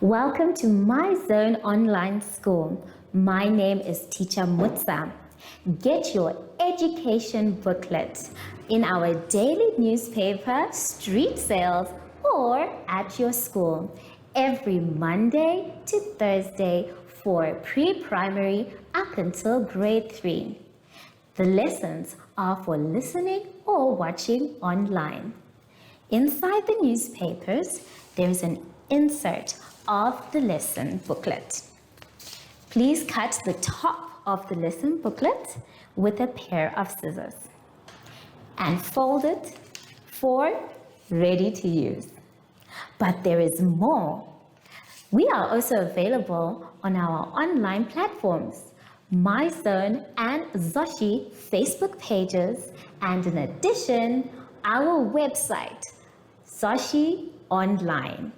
Welcome to My Zone Online School. My name is Teacher Mutsa. Get your education booklet in our daily newspaper, street sales, or at your school every Monday to Thursday for pre-primary up until grade 3. The lessons are for listening or watching online. Inside the newspapers, there is an insert of the lesson booklet. Please cut the top of the lesson booklet with a pair of scissors and fold it for ready to use. But there is more. We are also available on our online platforms, MyZone and Zoshi Facebook pages, and in addition, our website, Zoshi Online.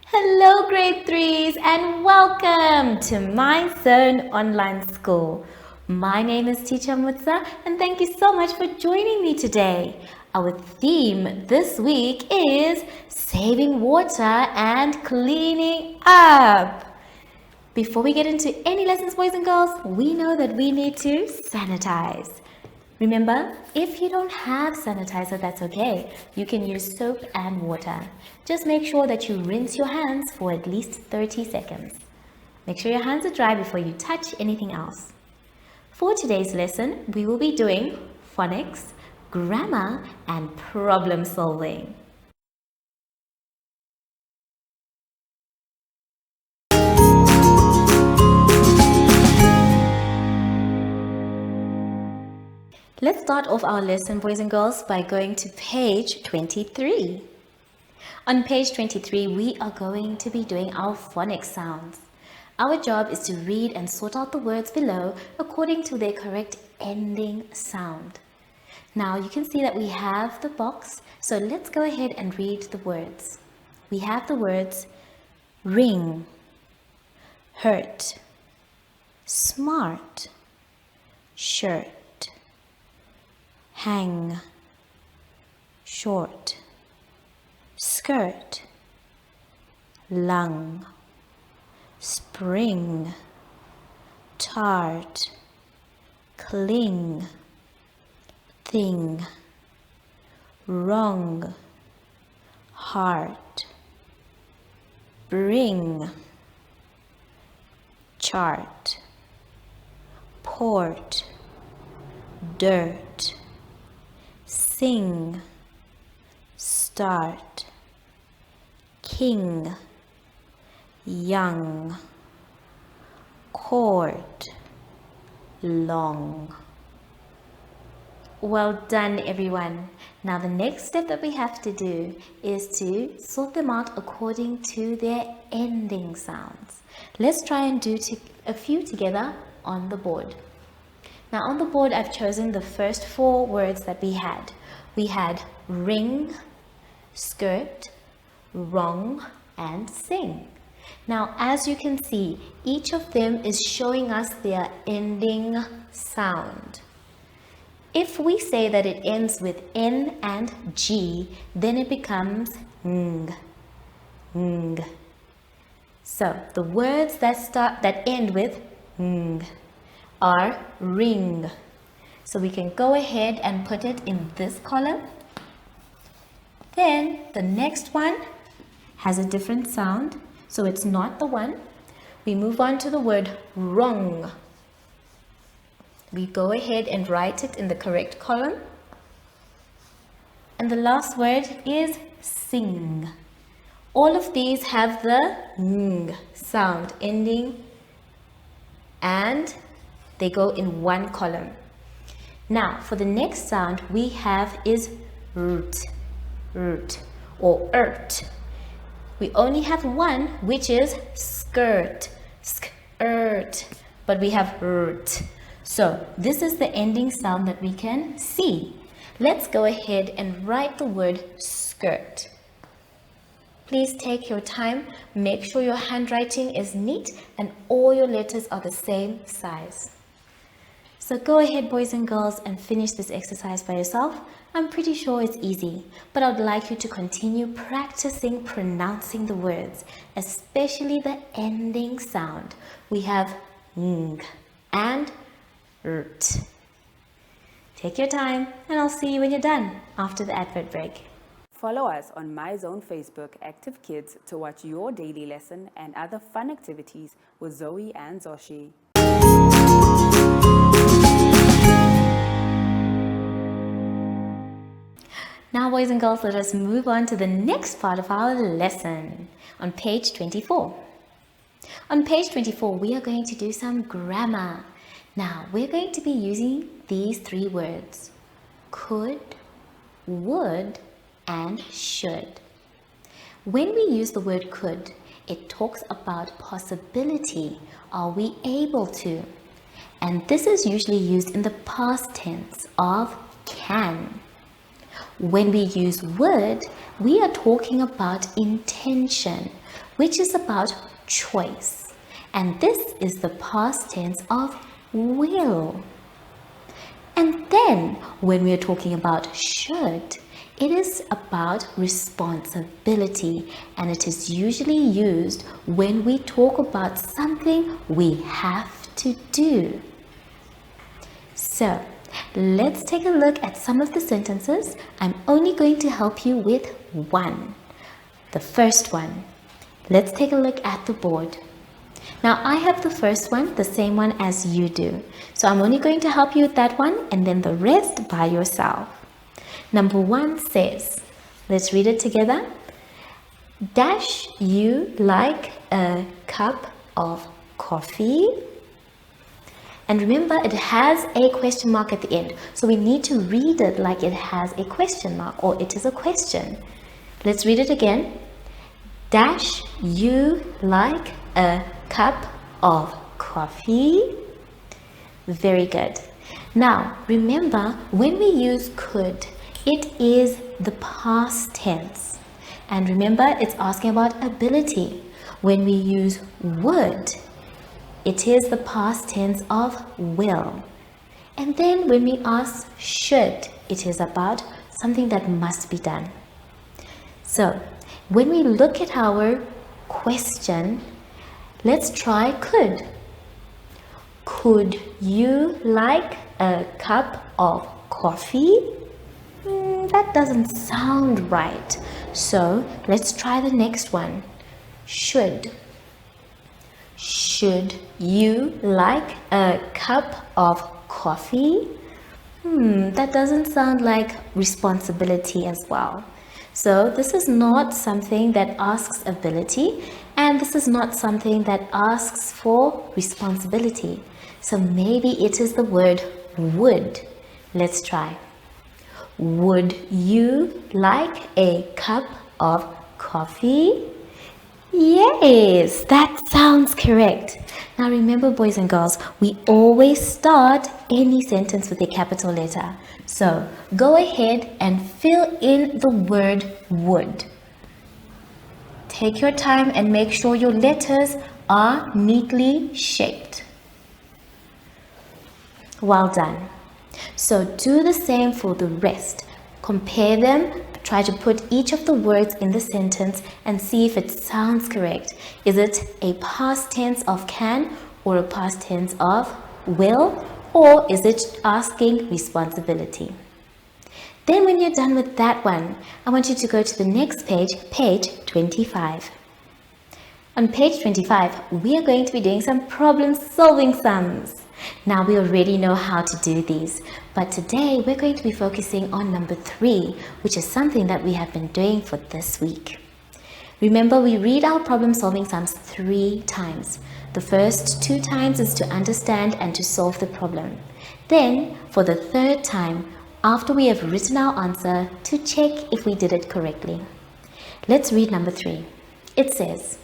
Hello grade 3s and welcome to My Zone Online School. My name is Teacher Mutsa and thank you so much for joining me today. Our theme this week is saving water and cleaning up. Before we get into any lessons, boys and girls, we know that we need to sanitize. Remember, if you don't have sanitizer, that's okay. You can use soap and water. Just make sure that you rinse your hands for at least 30 seconds. Make sure your hands are dry before you touch anything else. For today's lesson, we will be doing phonics, grammar, and problem solving. Let's start off our lesson, boys and girls, by going to page 23. On page 23, we are going to be doing our phonics sounds. Our job is to read and sort out the words below according to their correct ending sound. Now you can see that we have the box, so let's go ahead and read the words. We have the words ring, hurt, smart, shirt, hang, short, skirt, lung, spring, tart, cling, thing, wrong, heart, bring, chart, port, dirt, sing, start, king, young, cord, long. Well done, everyone. Now the next step that we have to do is to sort them out according to their ending sounds. Let's try and do a few together on the board. Now on the board, I've chosen the first 4 words that we had. We had ring, skirt, wrong, and sing. Now, as you can see, each of them is showing us their ending sound. If we say that it ends with N and G, then it becomes ng, ng. So, the words that end with ng are ring. So we can go ahead and put it in this column. Then the next one has a different sound, so it's not the one. We move on to the word wrong. We go ahead and write it in the correct column. And the last word is sing. All of these have the ng sound ending and they go in one column. Now, for the next sound we have is rt, rt, or ert. We only have one, which is skirt, skirt, but we have rt. So this is the ending sound that we can see. Let's go ahead and write the word skirt. Please take your time, make sure your handwriting is neat and all your letters are the same size. So go ahead, boys and girls, and finish this exercise by yourself. I'm pretty sure it's easy, but I'd like you to continue practicing pronouncing the words, especially the ending sound. We have ng and rt. Take your time, and I'll see you when you're done after the advert break. Follow us on MyZone Facebook Active Kids to watch your daily lesson and other fun activities with Zoe and Zoshi. Now, boys and girls, let us move on to the next part of our lesson on page 24. On page 24, we are going to do some grammar. Now, we're going to be using these three words: could, would, and should. When we use the word could, it talks about possibility. Are we able to? And this is usually used in the past tense of can. When we use would, we are talking about intention, which is about choice. And this is the past tense of will. And then when we are talking about should, it is about responsibility, and it is usually used when we talk about something we have to do. So, let's take a look at some of the sentences. I'm only going to help you with one. The first one. Let's take a look at the board. Now, I have the first one, the same one as you do. So I'm only going to help you with that one and then the rest by yourself. Number one says, let's read it together. Dash you like a cup of coffee? And remember, it has a question mark at the end. So we need to read it like it has a question mark, or it is a question. Let's read it again. Dash you like a cup of coffee? Very good. Now, remember, when we use could, it is the past tense. And remember, it's asking about ability. When we use would, it is the past tense of will. And then when we ask should, it is about something that must be done. So, when we look at our question, let's try could. Could you like a cup of coffee? That doesn't sound right. So, let's try the next one. Should. Should you like a cup of coffee? That doesn't sound like responsibility as well. So this is not something that asks ability, and this is not something that asks for responsibility. So maybe it is the word would. Let's try. Would you like a cup of coffee? Yes, that sounds correct. Now remember, boys and girls, we always start any sentence with a capital letter. So go ahead and fill in the word would. Take your time and make sure your letters are neatly shaped. Well done. So do the same for the rest. Compare them. Try to put each of the words in the sentence and see if it sounds correct. Is it a past tense of can or a past tense of will, or is it asking responsibility? Then when you're done with that one, I want you to go to the next page, page 25. On page 25, we are going to be doing some problem-solving sums. Now we already know how to do these, but today we're going to be focusing on number 3, which is something that we have been doing for this week. Remember, we read our problem-solving sums 3 times. The first 2 times is to understand and to solve the problem. Then, for the 3rd time, after we have written our answer, to check if we did it correctly. Let's read number 3. It says,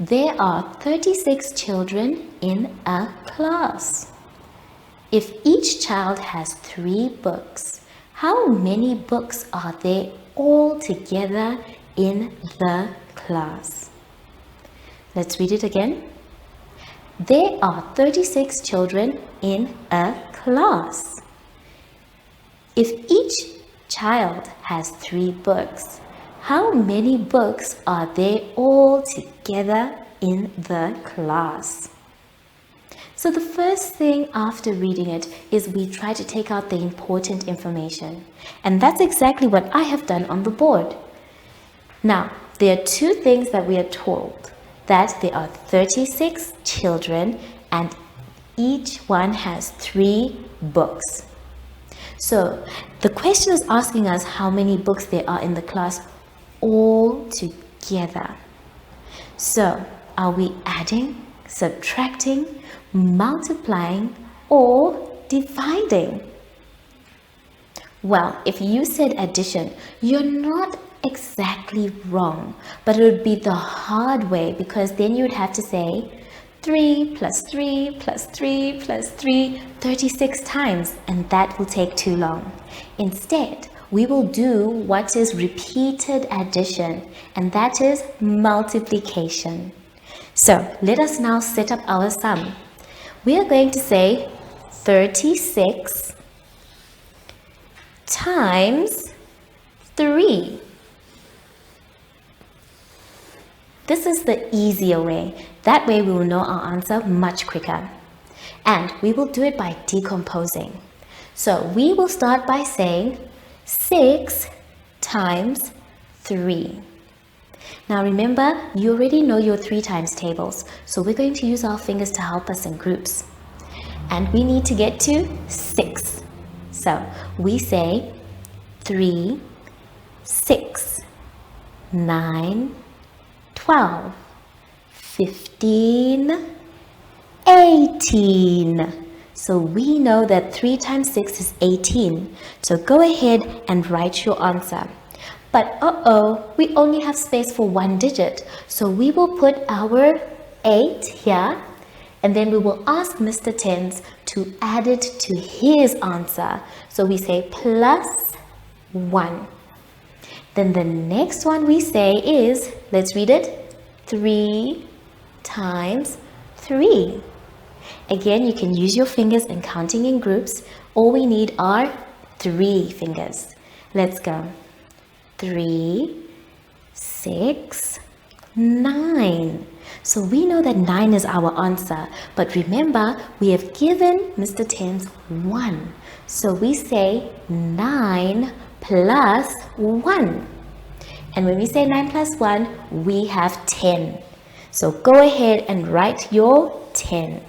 there are 36 children in a class. If each child has 3 books, how many books are there all together in the class? Let's read it again. There are 36 children in a class. If each child has 3 books, how many books are there all together in the class? So the first thing after reading it is we try to take out the important information. And that's exactly what I have done on the board. Now, there are 2 things that we are told. That there are 36 children and each one has 3 books. So the question is asking us how many books there are in the class all together. So are we adding, subtracting, multiplying, or dividing? Well, if you said addition, you're not exactly wrong, but it would be the hard way, because then you would have to say 3 plus 3 plus 3 plus 3 36 times, and that will take too long. Instead, we will do what is repeated addition, and that is multiplication. So let us now set up our sum. We are going to say 36 times 3. This is the easier way. That way we will know our answer much quicker. And we will do it by decomposing. So we will start by saying 6 times 3. Now remember, you already know your 3 times tables. So we're going to use our fingers to help us in groups. And we need to get to 6. So we say 3, 6, 9, 12, 15, 18. So we know that 3 times 6 is 18. So go ahead and write your answer. But we only have space for 1 digit. So we will put our 8 here, and then we will ask Mr. Tens to add it to his answer. So we say plus 1. Then the next one we say is, let's read it, 3 times 3. Again, you can use your fingers in counting in groups. All we need are 3 fingers. Let's go. 3, 6, 9. So we know that 9 is our answer. But remember, we have given Mr. Tens 1. So we say 9 plus 1. And when we say 9 plus 1, we have 10. So go ahead and write your 10.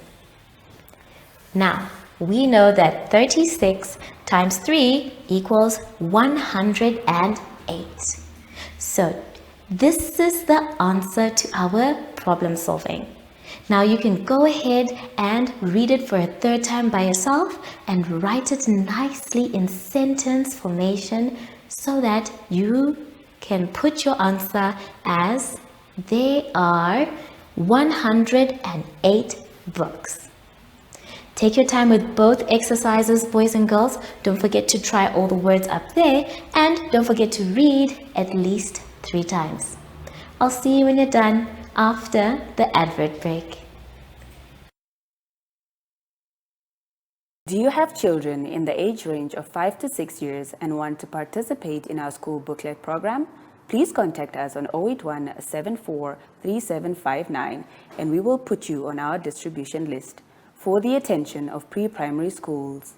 Now, we know that 36 times 3 equals 108. So this is the answer to our problem solving. Now you can go ahead and read it for a 3rd time by yourself and write it nicely in sentence formation so that you can put your answer as there are 108 books. Take your time with both exercises, boys and girls. Don't forget to try all the words up there, and don't forget to read at least 3 times. I'll see you when you're done after the advert break. Do you have children in the age range of 5 to 6 years and want to participate in our school booklet program? Please contact us on 081 74 3759 and we will put you on our distribution list for the attention of pre-primary schools.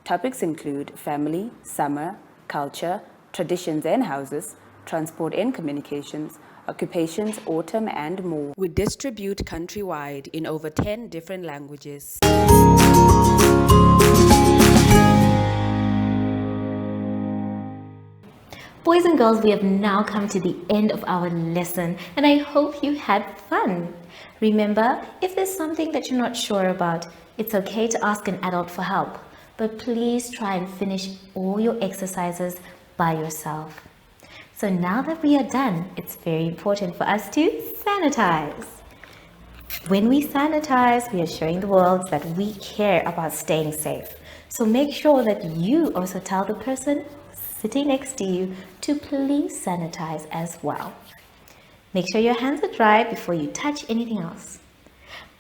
Topics include family, summer, culture, traditions and houses, transport and communications, occupations, autumn and more. We distribute countrywide in over 10 different languages. Boys and girls, we have now come to the end of our lesson, and I hope you had fun. Remember, if there's something that you're not sure about, it's okay to ask an adult for help, but please try and finish all your exercises by yourself. So now that we are done, it's very important for us to sanitize. When we sanitize, we are showing the world that we care about staying safe. So make sure that you also tell the person sitting next to you to please sanitize as well. Make sure your hands are dry before you touch anything else.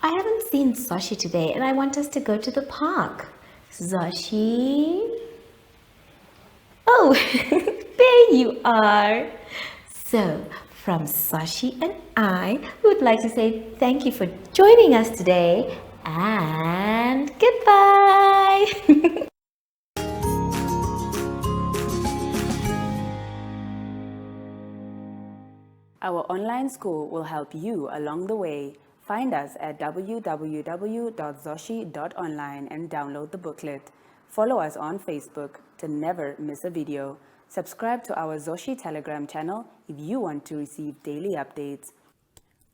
I haven't seen Zoshi today and I want us to go to the park. Zoshi? Oh, there you are. So, from Zoshi and I would like to say thank you for joining us today and goodbye. Our online school will help you along the way. Find us at www.zoshi.online and download the booklet. Follow us on Facebook to never miss a video. Subscribe to our Zoshi Telegram channel if you want to receive daily updates.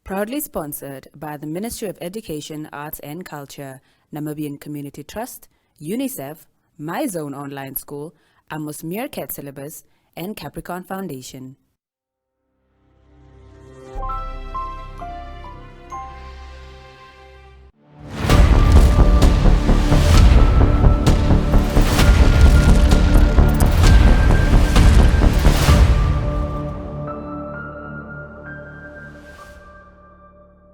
Proudly sponsored by the Ministry of Education, Arts and Culture, Namibian Community Trust, UNICEF, My Zone Online School, Amos Meerkat Syllabus, and Capricorn Foundation.